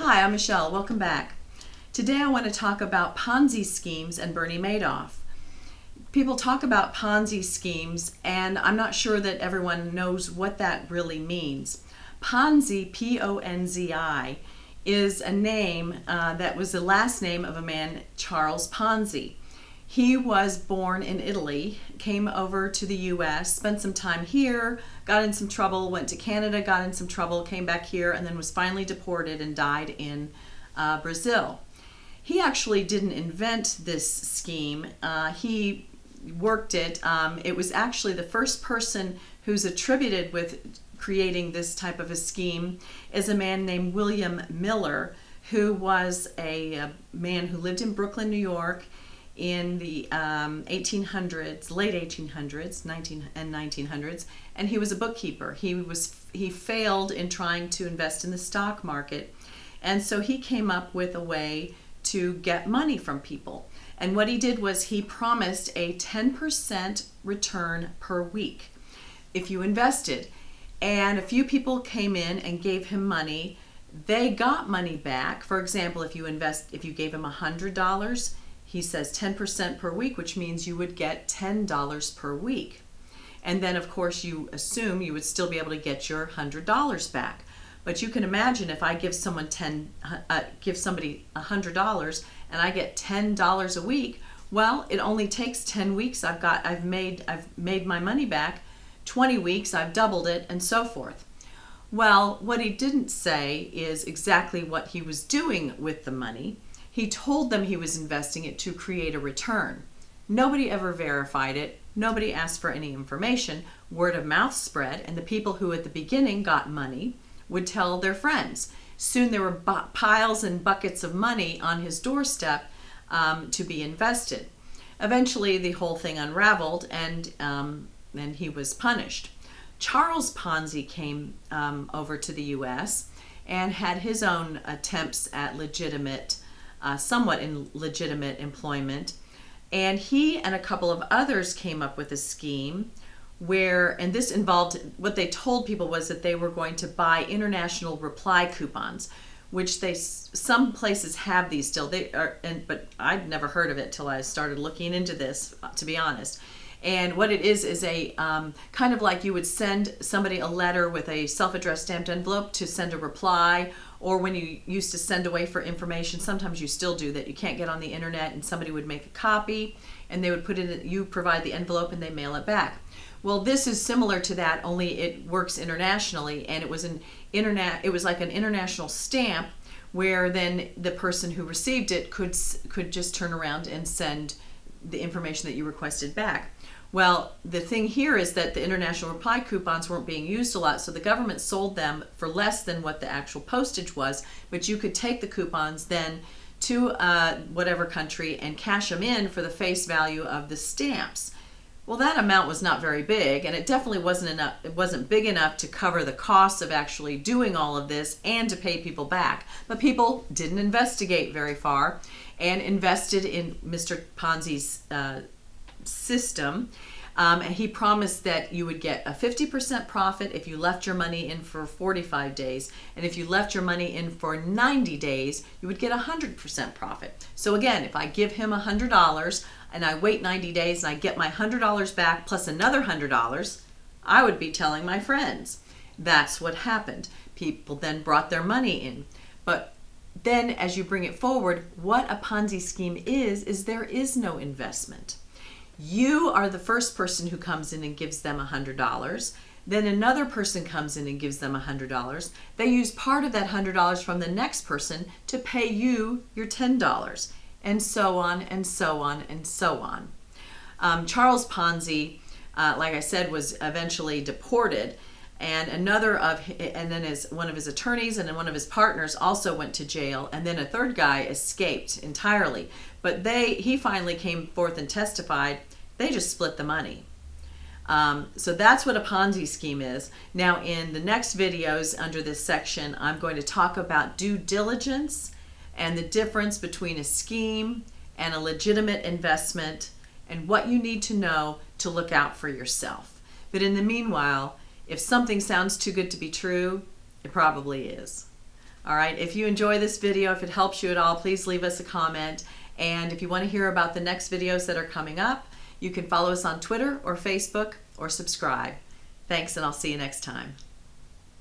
Hi, I'm Michelle. Welcome back. Today I want to talk about Ponzi schemes and Bernie Madoff. People talk about Ponzi schemes, and I'm not sure that everyone knows what that really means. Ponzi, P-O-N-Z-I, is a name that was the last name of a man, Charles Ponzi. He was born in Italy, came over to the U.S., spent some time here, got in some trouble, went to Canada, got in some trouble, came back here, and then was finally deported and died in Brazil. He actually didn't invent this scheme. He worked it. It was actually the first person who's attributed with creating this type of a scheme is a man named William Miller, who was a man who lived in Brooklyn, New York, in the 1800s, late 1800s, 1900s, and he was a bookkeeper. He failed in trying to invest in the stock market, and so he came up with a way to get money from people. And what he did was he promised a 10% return per week if you invested. And a few people came in and gave him money. They got money back. For example, if you gave him $100, he says 10% per week, which means you would get $10 per week. And then, of course, you assume you would still be able to get your $100 back. But you can imagine if I give somebody $100 and I get $10 a week, well, it only takes 10 weeks. I've made my money back. 20 weeks, I've doubled it, and so forth. Well, what he didn't say is exactly what he was doing with the money. He told them he was investing it to create a return. Nobody ever verified it. Nobody asked for any information. Word of mouth spread, and the people who at the beginning got money would tell their friends. Soon there were piles and buckets of money on his doorstep to be invested. Eventually, the whole thing unraveled, and he was punished. Charles Ponzi came over to the U.S. and had his own attempts at somewhat legitimate employment. And he and a couple of others came up with a scheme and this involved, what they told people was that they were going to buy international reply coupons, which some places have these still. But I'd never heard of it till I started looking into this, to be honest. And what it is a kind of like you would send somebody a letter with a self-addressed stamped envelope to send a reply, or when you used to send away for information, sometimes you still do that. You can't get on the internet, and somebody would make a copy, and they would put it in, you provide the envelope, and they mail it back. Well, this is similar to that, only it works internationally, and it was like an international stamp where then the person who received it could just turn around and send the information that you requested back. Well, the thing here is that the international reply coupons weren't being used a lot, so the government sold them for less than what the actual postage was, but you could take the coupons then to whatever country and cash them in for the face value of the stamps. Well, that amount was not very big, and it definitely wasn't enough. It wasn't big enough to cover the costs of actually doing all of this and to pay people back. But people didn't investigate very far and invested in Mr. Ponzi's system. And he promised that you would get a 50% profit if you left your money in for 45 days. And if you left your money in for 90 days, you would get 100% profit. So again, if I give him $100 and I wait 90 days and I get my $100 back plus another $100, I would be telling my friends. That's what happened. People then brought their money in. But then as you bring it forward, what a Ponzi scheme is there is no investment. You are the first person who comes in and gives them $100. Then another person comes in and gives them $100. They use part of that $100 from the next person to pay you your $10, and so on and so on and so on. Charles Ponzi, like I said, was eventually deported, and then one of his attorneys and then one of his partners also went to jail, and then a third guy escaped entirely. But he finally came forth and testified. They just split the money. So that's what a Ponzi scheme is. Now, in the next videos under this section, I'm going to talk about due diligence and the difference between a scheme and a legitimate investment and what you need to know to look out for yourself. But in the meanwhile, if something sounds too good to be true, it probably is. All right, if you enjoy this video, if it helps you at all, please leave us a comment. And if you want to hear about the next videos that are coming up, you can follow us on Twitter or Facebook or subscribe. Thanks, and I'll see you next time.